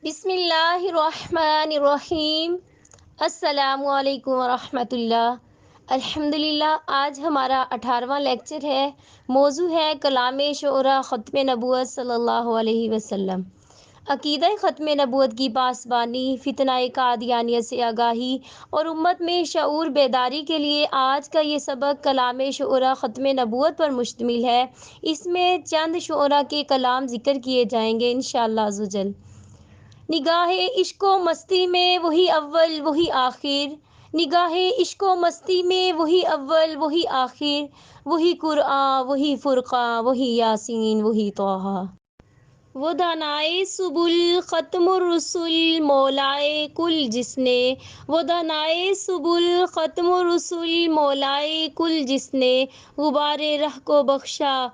بسم اللہ الرحمن الرحیم۔ السلام علیکم ورحمۃ اللہ۔ الحمدللہ، آج ہمارا 18واں لیکچر ہے۔ موضوع ہے کلام شعراء ختم نبوت صلی اللہ علیہ وسلم۔ عقیدہ ختم نبوت کی پاسبانی، فتنہ قادیانیت سے آگاہی اور امت میں شعور بیداری کے لیے آج کا یہ سبق کلام شعراء ختم نبوت پر مشتمل ہے۔ اس میں چند شعراء کے کلام ذکر کیے جائیں گے انشاءاللہ عزوجل۔ نگاہ عشق و مستی میں وہی اول وہی آخر، نگاہ عشق و مستی میں وہی اول وہی آخر، وہی قرآن وہی فرقان وہی یاسین وہی طٰہٰ۔ وہ دانائے سبل ختم الرسل مولائے کل جس نے، وہ دانائے سبل ختم الرسل مولائے کل جس نے، غبار رہ کو بخشا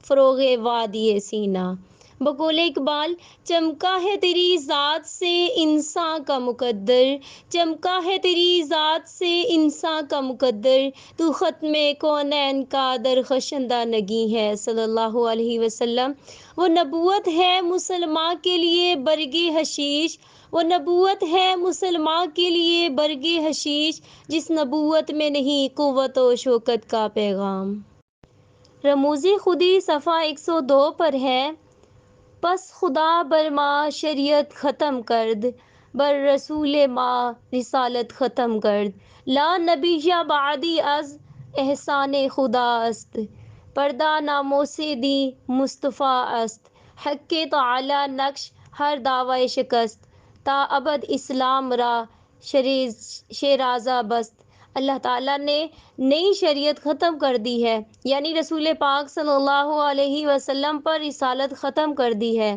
فروغ وادی سینا۔ بقول اقبال، چمکا ہے تیری ذات سے انسان کا مقدر، چمکا ہے تیری ذات سے انسان کا مقدر، تو ختم کونین کا درخشندہ نگیں ہے صلی اللہ علیہ وسلم۔ وہ نبوت ہے مسلمان کے لیے برگ حشیش، وہ نبوت ہے مسلمان کے لیے برگ حشیش، جس نبوت میں نہیں قوت و شوکت کا پیغام۔ رموز خودی صفحہ 102 پر ہے۔ پس خدا بر ما شریعت ختم کرد، بر رسول ما رسالت ختم کرد، لا نبی بعدی از احسان خدا است، پردہ ناموس دی مصطفیٰ است، حق تعالی نقش ہر دعوی شکست، تا ابد اسلام را شیرازہ بست۔ اللہ تعالیٰ نے نئی شریعت ختم کر دی ہے، یعنی رسول پاک صلی اللہ علیہ وسلم پر رسالت ختم کر دی ہے۔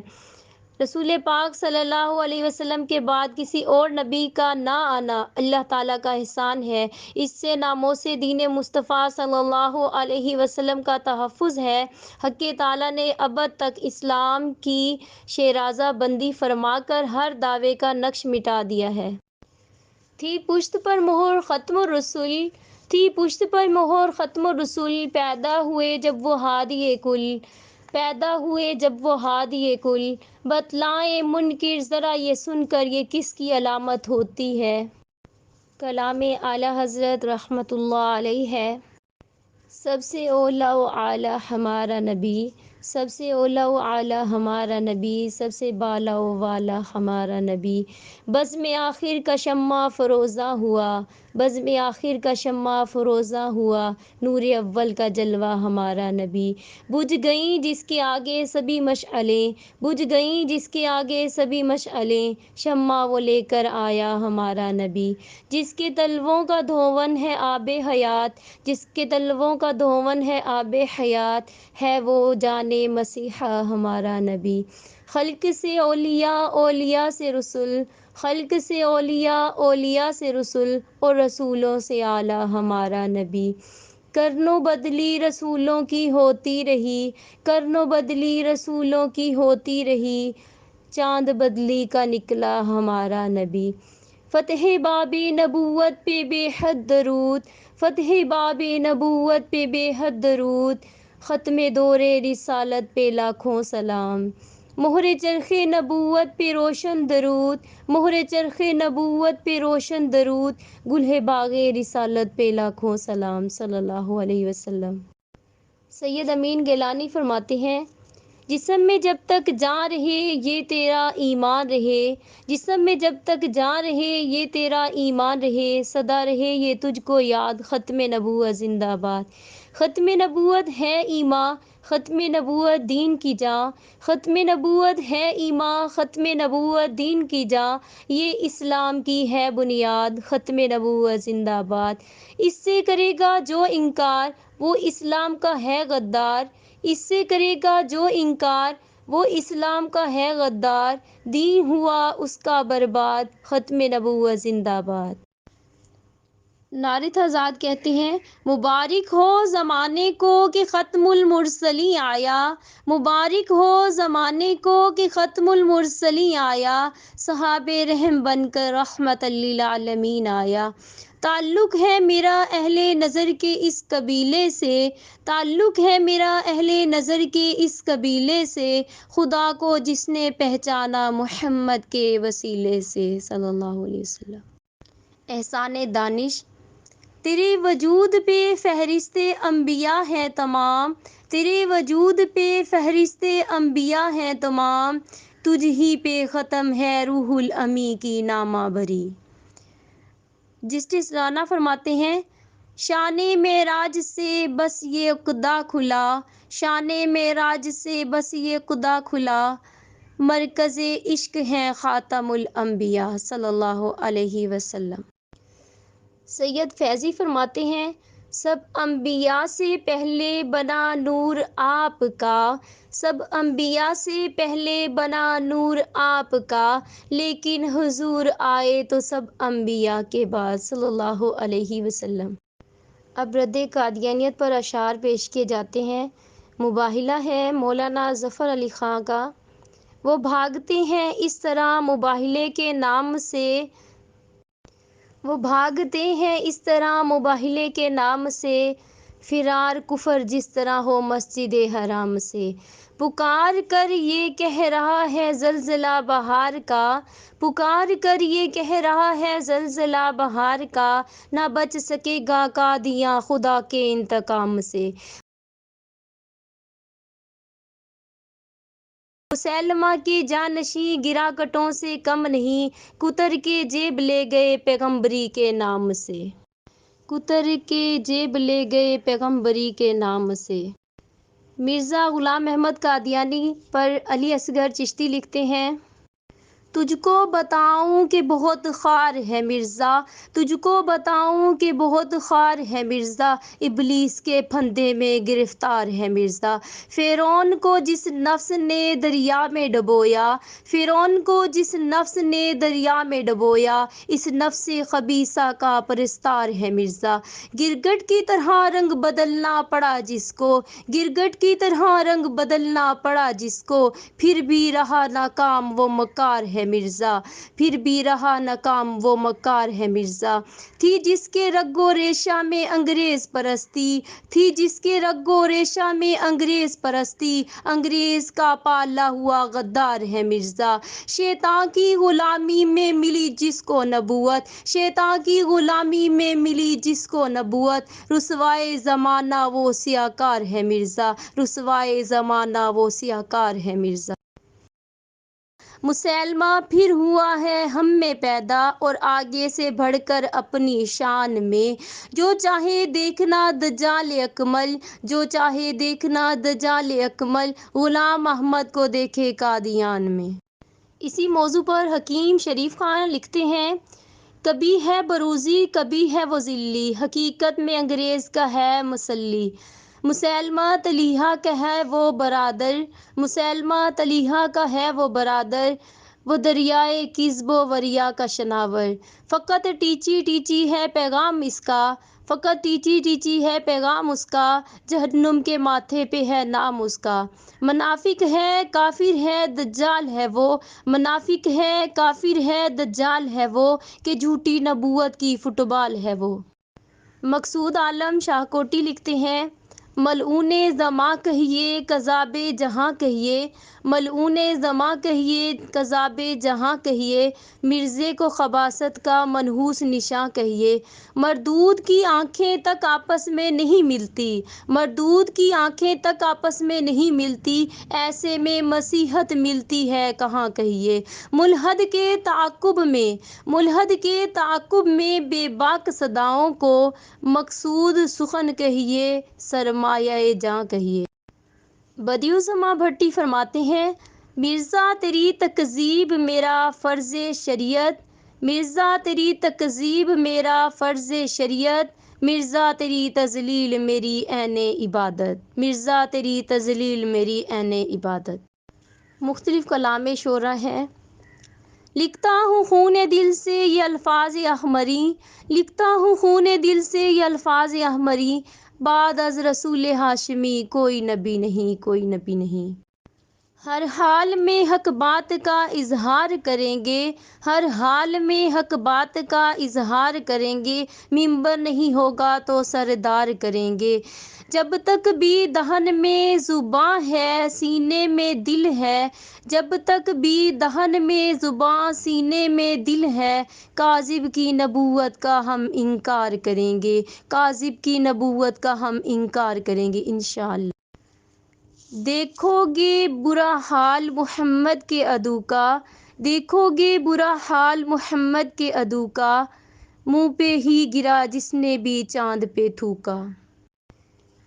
رسول پاک صلی اللہ علیہ وسلم کے بعد کسی اور نبی کا نہ آنا اللہ تعالیٰ کا احسان ہے۔ اس سے ناموس دین مصطفیٰ صلی اللہ علیہ وسلم کا تحفظ ہے۔ حق تعالیٰ نے ابد تک اسلام کی شیرازہ بندی فرما کر ہر دعوے کا نقش مٹا دیا ہے۔ تھی پشت پر مہر ختم الرسل، تھی پشت پر مہر ختم الرسل، پیدا ہوئے جب وہ ہادی کل، پیدا ہوئے جب وہ ہادی کل، بتلائیں منکر ذرا یہ سن کر یہ کس کی علامت ہوتی ہے۔ کلام اعلیٰ حضرت رحمۃ اللہ علیہ ہے۔ سب سے اولیٰ و اعلیٰ ہمارا نبی، سب سے اولیٰ و اعلیٰ ہمارا نبی، سب سے بالا و والا ہمارا نبی، بزم آخر کا شمع فروزاں ہوا، بزم آخر کا شمع فروزاں ہوا، نور اول کا جلوہ ہمارا نبی۔ بجھ گئیں جس کے آگے سبھی مشعلیں، بجھ گئیں جس کے آگے سبھی مشعلیں، شمع وہ لے کر آیا ہمارا نبی۔ جس کے تلووں کا دھون ہے آب حیات، جس کے تلووں کا دھون ہے آب حیات، ہے وہ جان مسیحا ہمارا نبی۔ خلق سے اولیاء اولیاء سے رسول، خلق سے اولیاء اولیاء سے رسول، اور رسولوں سے اعلیٰ ہمارا نبی۔ قرن و بدلی رسولوں کی ہوتی رہی، قرن و بدلی رسولوں کی ہوتی رہی، چاند بدلی کا نکلا ہمارا نبی۔ فتح باب نبوت پہ بے حد درود، فتح باب نبوت پہ بے حد درود، ختم دور رسالت پہ لاکھوں سلام۔ مہر چرخ نبوت پہ روشن درود، مہر چرخ نبوت پہ روشن درود، گلہ باغ رسالت پہ لاکھوں سلام صلی اللہ علیہ وسلم۔ سید امین گیلانی فرماتے ہیں، جسم میں جب تک جان رہے یہ تیرا ایمان رہے، جسم میں جب تک جان رہے یہ تیرا ایمان رہے، سدا رہے یہ تجھ کو یاد، ختم نبوت زندہ باد۔ ختم نبوت ہے ایمان، ختم نبوت دین کی جاں، ختم نبوت ہے ایمان، ختم نبوت دین کی جاں، یہ اسلام کی ہے بنیاد، ختم نبوت زندہ باد۔ اس سے کرے گا جو انکار وہ اسلام کا ہے غدار، اس سے کرے گا جو انکار وہ اسلام کا ہے غدار، دین ہوا اس کا برباد، ختم نبوت زندہ باد۔ نارت آزاد کہتے ہیں، مبارک ہو زمانے کو کہ ختم المرسلین آیا، مبارک ہو زمانے کو کہ ختم المرسلین آیا، صحابِ رحم بن کر رحمت للعالمین آیا۔ تعلق ہے میرا اہل نظر کے اس قبیلے سے، تعلق ہے میرا اہل نظر کے اس قبیلے سے، خدا کو جس نے پہچانا محمد کے وسیلے سے صلی اللہ علیہ وسلم۔ احسان دانش، تیرے وجود پہ فہرست انبیاء ہیں تمام، تیرے وجود پہ فہرست انبیاء ہیں تمام، تجھ ہی پہ ختم ہے روح الامی کی نامہ بری۔ جسٹس رانا فرماتے ہیں، شان معراج سے بس یہ عقدہ کھلا، شان معراج سے بس یہ عقدہ کھلا، مرکز عشق ہے خاتم الانبیاء صلی اللہ علیہ وسلم۔ سید فیضی فرماتے ہیں، سب انبیاء سے پہلے بنا نور آپ کا، سب انبیاء سے پہلے بنا نور آپ کا، لیکن حضور آئے تو سب انبیاء کے بعد صلی اللہ علیہ وسلم۔ اب رد قادیانیت پر اشعار پیش کیے جاتے ہیں۔ مباہلہ ہے مولانا ظفر علی خاں کا۔ وہ بھاگتے ہیں اس طرح مباہلے کے نام سے، وہ بھاگتے ہیں اس طرح مباہلے کے نام سے، فرار کفر جس طرح ہو مسجد حرام سے۔ پکار کر یہ کہہ رہا ہے زلزلہ بہار کا، پکار کر یہ کہہ رہا ہے زلزلہ بہار کا، نہ بچ سکے گا قادیاں خدا کے انتقام سے۔ مسیلمہ کے جانشین گراکٹوں سے کم نہیں، کتر کے جیب لے گئے پیغمبری کے نام سے، کتر کے جیب لے گئے پیغمبری کے نام سے۔ مرزا غلام احمد قادیانی پر علی اصغر چشتی لکھتے ہیں، تجھ کو بتاؤں کہ بہت خوار ہے مرزا، تجھ کو بتاؤں کہ بہت خوار ہے مرزا، ابلیس کے پھندے میں گرفتار ہے مرزا۔ فرعون کو جس نفس نے دریا میں ڈبویا، فرعون کو جس نفس نے دریا میں ڈبویا، اس نفس خبیثہ کا پرستار ہے مرزا۔ گرگٹ کی طرح رنگ بدلنا پڑا جس کو، گرگٹ کی طرح رنگ بدلنا پڑا جس کو، پھر بھی رہا ناکام وہ مکار ہے مرزا، پھر بھی رہا ناکام وہ مکار ہے مرزا۔ تھی جس کے رگ و ریشہ میں انگریز پرستی، تھی جس کے رگ و ریشہ میں انگریز پرستی، انگریز کا پالا ہوا غدار ہے مرزا۔ شیطان کی غلامی میں ملی جس کو نبوت، شیطان کی غلامی میں ملی جس کو نبوت، رسوائے زمانہ وہ سیاکار ہے مرزا، رسوائے زمانہ وہ سیاکار ہے مرزا۔ مسیلمہ پھر ہوا ہے ہم میں پیدا، اور آگے سے بڑھ کر اپنی شان میں، جو چاہے دیکھنا دجال اکمل، جو چاہے دیکھنا دجال اکمل، غلام احمد کو دیکھے قادیان میں۔ اسی موضوع پر حکیم شریف خان لکھتے ہیں، کبھی ہے بروزی کبھی ہے وہ ذلی، حقیقت میں انگریز کا ہے مسلی، مسیلمہ طلیحہ کا ہے وہ برادر، مسیلمہ طلیحہ کا ہے وہ برادر، وہ دریائے کذب و وریا کا شناور، فقط ٹیچی ٹیچی ہے پیغام اس کا، فقط ٹیچی ٹیچی ہے پیغام اس کا، جہنم کے ماتھے پہ ہے نام اس کا۔ منافق ہے کافر ہے دجال ہے وہ، منافق ہے کافر ہے دجال ہے وہ، کہ جھوٹی نبوت کی فٹ بال ہے وہ۔ مقصود عالم شاہ کوٹی لکھتے ہیں، ملعون زماں کہیے کذاب جہاں کہیے، ملعون زماں کہیے کذاب جہاں کہیے، مرزے کو خباثت کا منحوس نشاں کہیے۔ مردود کی آنکھیں تک آپس میں نہیں ملتی، مردود کی آنکھیں تک آپس میں نہیں ملتی، ایسے میں مسیحت ملتی ہے کہاں کہیے۔ ملحد کے تعاقب میں، ملحد کے تعاقب میں بے باک صداؤں کو، مقصود سخن کہیے سرمایہ جاں کہیے۔ بدیع السماء بھٹی فرماتے ہیں، مرزا تیری تکذیب میرا فرض شریعت، مرزا تیری تکذیب میرا فرض شریعت، مرزا تیری تذلیل میری عین عبادت، مرزا تیری تذلیل میری عین عبادت۔ مختلف کلام شعرا ہیں، لکھتا ہوں خون دل سے یہ الفاظ احمری، لکھتا ہوں خون دل سے یہ الفاظ احمری، بعد از رسول ہاشمی کوئی نبی نہیں، کوئی نبی نہیں۔ ہر حال میں حق بات کا اظہار کریں گے، ہر حال میں حق بات کا اظہار کریں گے، منبر نہیں ہوگا تو سردار کریں گے۔ جب تک بھی دہن میں زباں ہے سینے میں دل ہے، جب تک بھی دہن میں زباں سینے میں دل ہے، کاذب کی نبوت کا ہم انکار کریں گے، کاذب کی نبوت کا ہم انکار کریں گے انشاءاللہ۔ دیکھو گے برا حال محمد کے عدو کا، دیکھو گے برا حال محمد کے عدو کا، منہ پہ ہی گرا جس نے بھی چاند پہ تھوکا۔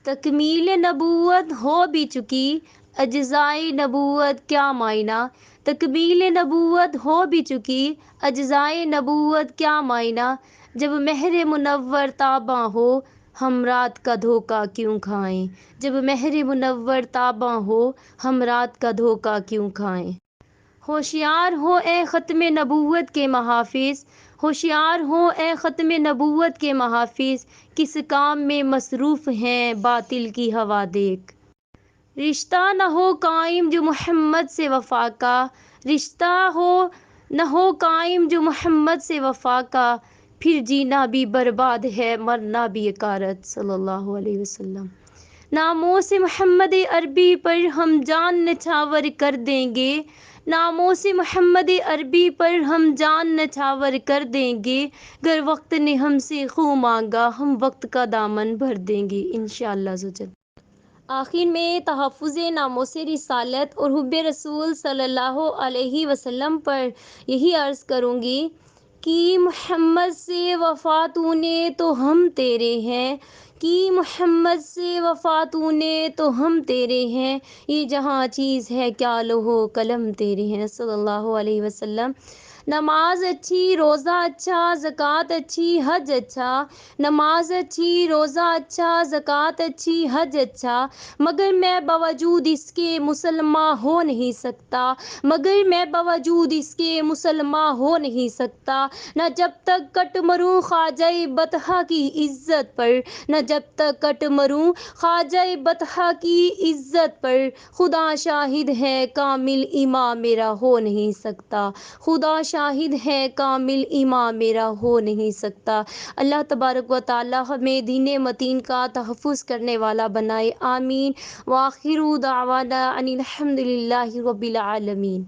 تکمیل نبوت ہو بھی چکی، اجزائے نبوت کیا معائنہ، تکمیل نبوت ہو بھی چکی، اجزائے نبوت کیا معائنہ، جب مہر منور تاباں ہو ہم رات کا دھوکہ کیوں کھائیں، جب مہر منور تاباں ہو ہم رات کا دھوکہ کیوں کھائیں۔ ہوشیار ہو اے ختم نبوت کے محافظ، ہوشیار ہو اے ختم نبوت کے محافظ، کس کام میں مصروف ہیں باطل کی ہوا دیکھ۔ رشتہ نہ ہو قائم جو محمد سے وفا کا، رشتہ نہ ہو قائم جو محمد سے وفا کا، پھر جینا بھی برباد ہے مرنا بھی اکارت صلی اللہ علیہ وسلم۔ ناموس محمد عربی پر ہم جان نچھاور کر دیں گے، ناموس محمد عربی پر ہم جان نچھاور کر دیں گے، گر وقت نے ہم سے خوں مانگا ہم وقت کا دامن بھر دیں گے انشاءاللہ ذوالجلال۔ آخر میں تحفظ ناموس رسالت اور حب رسول صلی اللہ علیہ وسلم پر یہی عرض کروں گی کہ محمد سے وفا تو نے تو ہم تیرے ہیں، کہ محمد سے وفا تو نے تو ہم تیرے ہیں، یہ جہاں چیز ہے کیا لوح و قلم تیرے ہیں صلی اللہ علیہ وسلم۔ نماز اچھی روزہ اچھا زکوٰۃ اچھی حج اچھا، نماز اچھی روزہ اچھا زکوٰۃ اچھی حج اچھا، مگر میں باوجود اس کے مسلمان ہو نہیں سکتا، مگر میں باوجود اس کے مسلمان ہو نہیں سکتا، نہ جب تک کٹ مروں خواجہ بطحہ کی عزت پر، نہ جب تک کٹ مروں خواجہ بطحہ کی عزت پر، خدا شاہد ہے کامل ایمان میرا ہو نہیں سکتا، خدا شاہد ہے کامل ایمان میرا ہو نہیں سکتا۔ اللہ تبارک و تعالی ہمیں دین متین کا تحفظ کرنے والا بنائے، آمین۔ وآخر دعوانا ان الحمد للہ رب العالمین۔